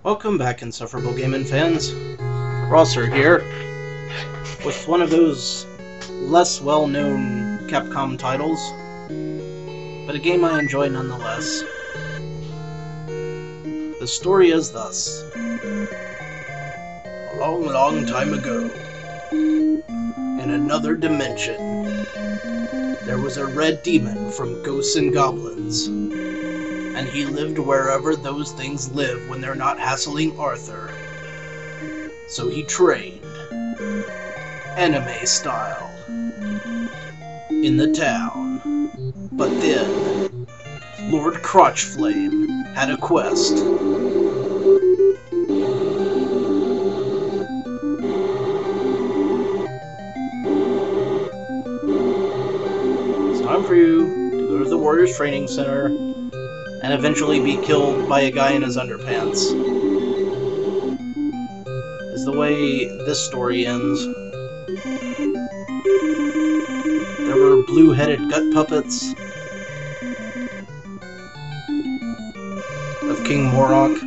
Welcome back, Insufferable Gaming fans. Rosser here, with one of those less well-known Capcom titles, but a game I enjoy nonetheless. The story is thus. A long, long time ago, in another dimension, there was a red demon from Ghosts and Goblins, and he lived wherever those things live when they're not hassling Arthur. So he trained, anime style, in the town. But then, Lord Crotchflame had a quest. It's time for you to go to the Warriors Training Center and eventually be killed by a guy in his underpants. Is the way this story ends. There were blue-headed gut puppets of King Morok.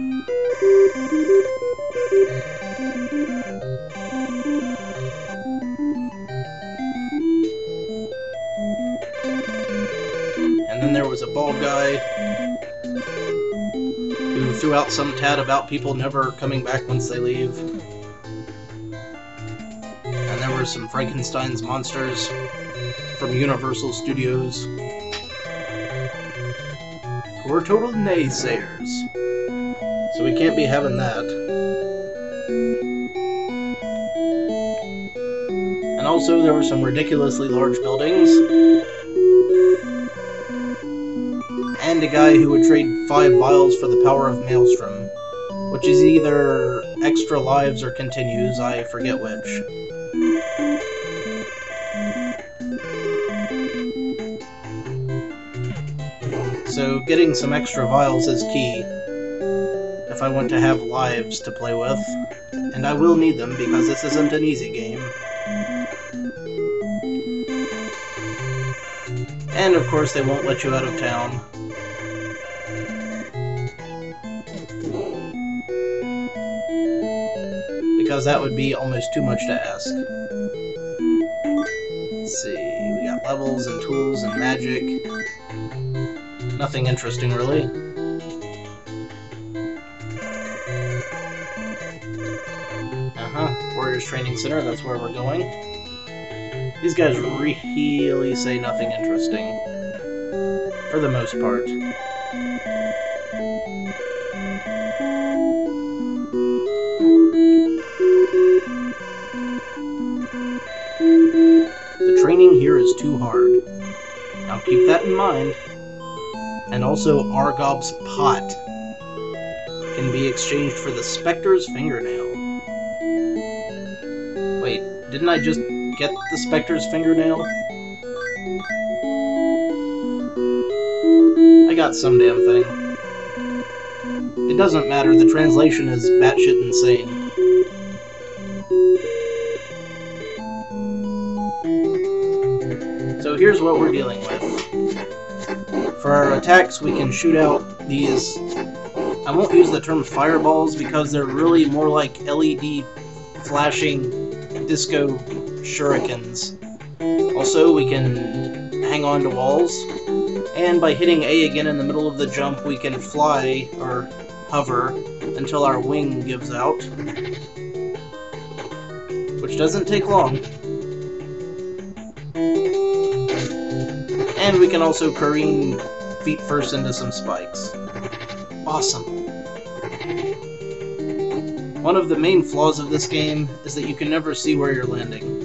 And then there was a bald guy who threw out some tat about people never coming back once they leave. And there were some Frankenstein's monsters from Universal Studios who were total naysayers. So we can't be having that. And also there were some ridiculously large buildings. And a guy who would trade 5 vials for the power of Maelstrom, which is either extra lives or continues, I forget which. So getting some extra vials is key if I want to have lives to play with, and I will need them because this isn't an easy game. And of course they won't let you out of town. Because that would be almost too much to ask. Let's see, we got levels and tools and magic. Nothing interesting, really. Warriors Training Center, that's where we're going. These guys really say nothing interesting. For the most part. The training here is too hard. Now keep that in mind. And also, Argob's pot can be exchanged for the Spectre's fingernail. Wait, didn't I just get the Spectre's fingernail? I got some damn thing. It doesn't matter, the translation is batshit insane. So here's what we're dealing with. For our attacks, we can shoot out these, I won't use the term fireballs because they're really more like LED flashing disco shurikens. Also, we can hang on to walls, and by hitting A again in the middle of the jump, we can fly, or hover, until our wing gives out. Which doesn't take long. And we can also careen feet first into some spikes. Awesome. One of the main flaws of this game is that you can never see where you're landing.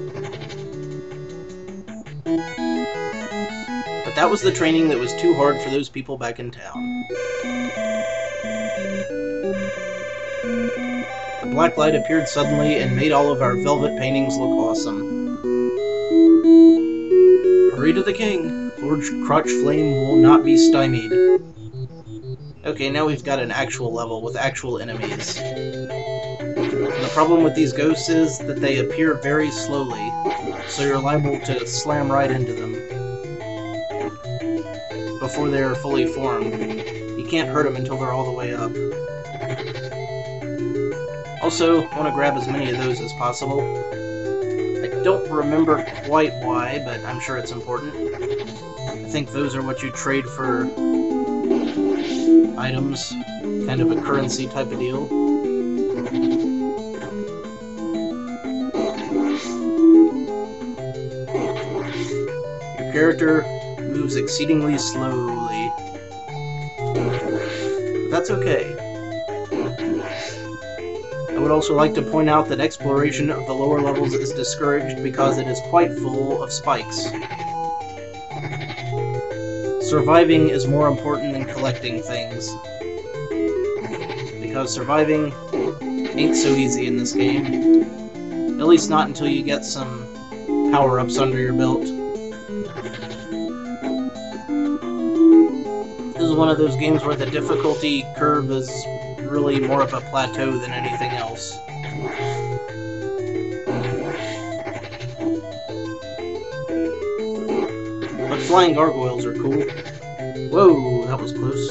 But that was the training that was too hard for those people back in town. The black light appeared suddenly and made all of our velvet paintings look awesome. Hurry to the king. Lord Crotchflame will not be stymied. Okay, now we've got an actual level with actual enemies. And the problem with these ghosts is that they appear very slowly, so you're liable to slam right into them before they're fully formed. You can't hurt them until they're all the way up. Also, want to grab as many of those as possible. I don't remember quite why, but I'm sure it's important. I think those are what you trade for items, kind of a currency type of deal. Your character moves exceedingly slowly, but that's okay. I would also like to point out that exploration of the lower levels is discouraged because it is quite full of spikes. Surviving is more important than collecting things, because surviving ain't so easy in this game. At least not until you get some power-ups under your belt. This is one of those games where the difficulty curve is really more of a plateau than anything else. But flying gargoyles are cool. Whoa, that was close.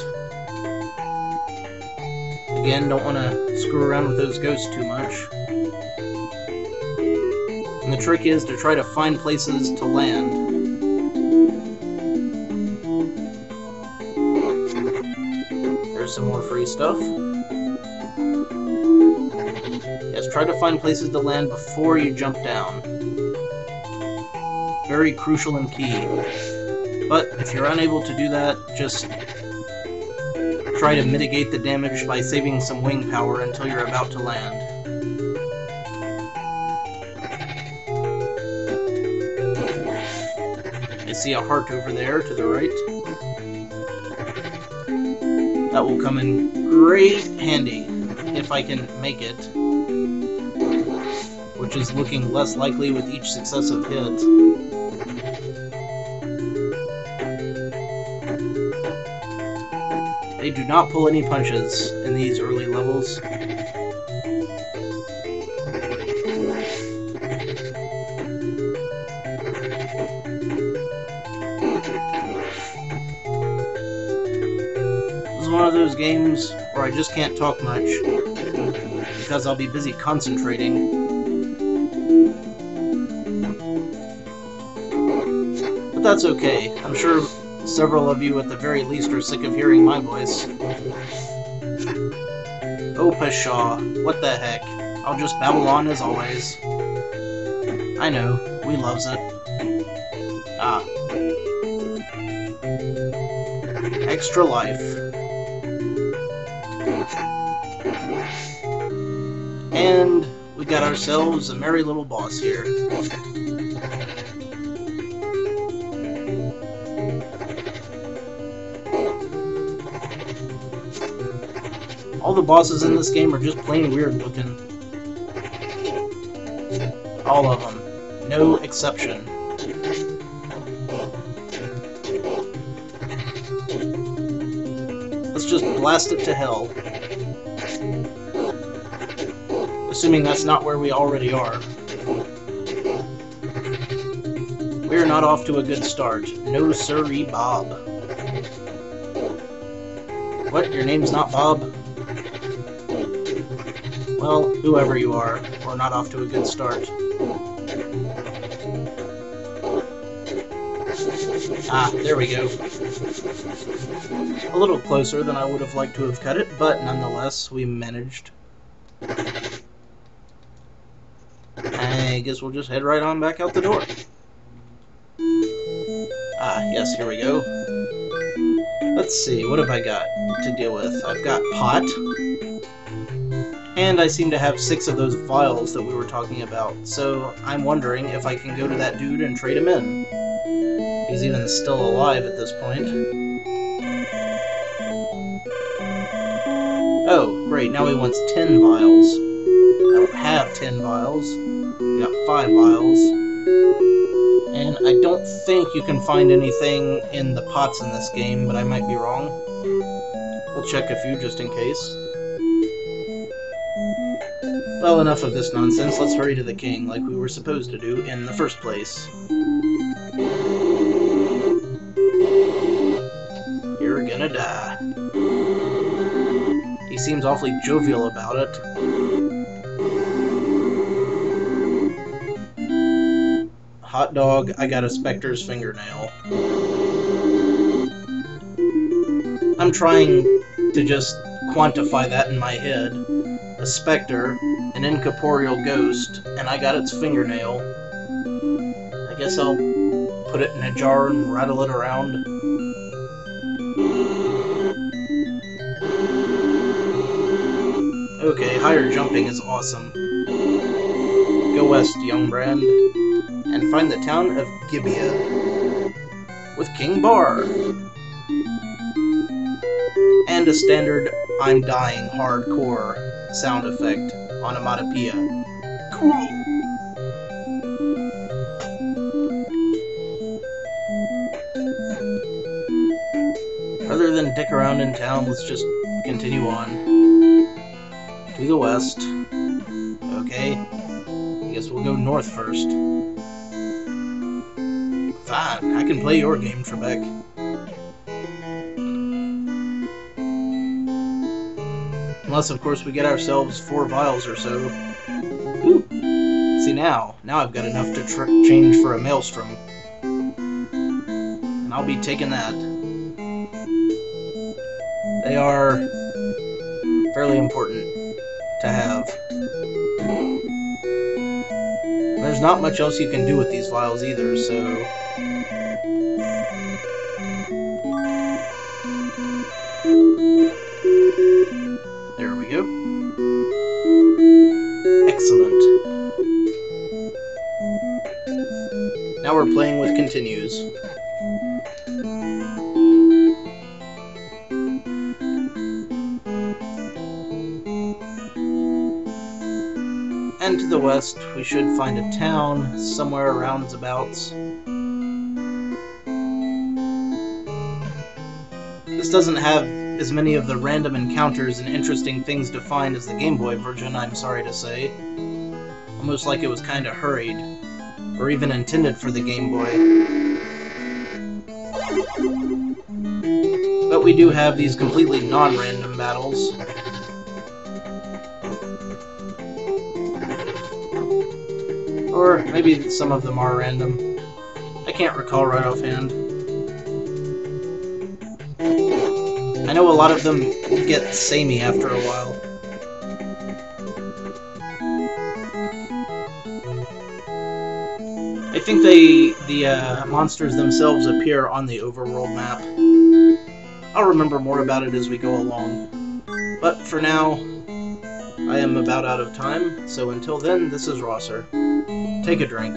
Again, don't want to screw around with those ghosts too much. And the trick is to try to find places to land. There's some more free stuff. Yes, try to find places to land before you jump down. Very crucial and key. But if you're unable to do that, just try to mitigate the damage by saving some wing power until you're about to land. I see a heart over there to the right. That will come in great handy if I can make it, which is looking less likely with each successive hit. They do not pull any punches in these early levels. This is one of those games where I just can't talk much, because I'll be busy concentrating. But that's okay. I'm sure several of you at the very least are sick of hearing my voice. Oh, pshaw, what the heck. I'll just babble on as always. I know, we loves it. Ah. Extra life. And we got ourselves a merry little boss here. All the bosses in this game are just plain weird looking. All of them. No exception. Let's just blast it to hell. Assuming that's not where we already are. We're not off to a good start. No sirree, Bob. What? Your name's not Bob? Well, whoever you are, we're not off to a good start. Ah, there we go. A little closer than I would have liked to have cut it, but nonetheless, we managed. I guess we'll just head right on back out the door. Ah, yes, here we go. Let's see, what have I got to deal with? I've got pot. And I seem to have 6 of those vials that we were talking about, so I'm wondering if I can go to that dude and trade him in. He's even still alive at this point. Oh, great, now he wants 10 vials. I don't have 10 vials. We got 5 vials. And I don't think you can find anything in the pots in this game, but I might be wrong. We'll check a few just in case. Well, enough of this nonsense. Let's hurry to the king, like we were supposed to do in the first place. You're gonna die. He seems awfully jovial about it. hot dog, I got a specter's fingernail. I'm trying to just quantify that in my head. A specter, an incorporeal ghost, and I got its fingernail. I guess I'll put it in a jar and rattle it around. Okay, higher jumping is awesome. Go west, young brand, and find the town of Gibeah with King Bar. And a standard I'm dying hardcore sound effect, onomatopoeia. Cool! Rather than dick around in town, let's just continue on. To the west. Okay. I guess we'll go north first. Fine, I can play your game, Trebek. Unless, of course, we get ourselves 4 vials or so. Ooh. See, now I've got enough to change for a maelstrom. And I'll be taking that. They are fairly important to have. There's not much else you can do with these vials either, so... There we go. Excellent. Now we're playing with continues. And to the west, we should find a town somewhere roundabouts. This doesn't have as many of the random encounters and interesting things to find as the Game Boy version, I'm sorry to say. Almost like it was kind of hurried, or even intended for the Game Boy. But we do have these completely non-random battles. Or maybe some of them are random. I can't recall right offhand. I know a lot of them get samey after a while. I think the monsters themselves appear on the Overworld map. I'll remember more about it as we go along. But for now, I am about out of time, so until then, this is Rosser. Take a drink.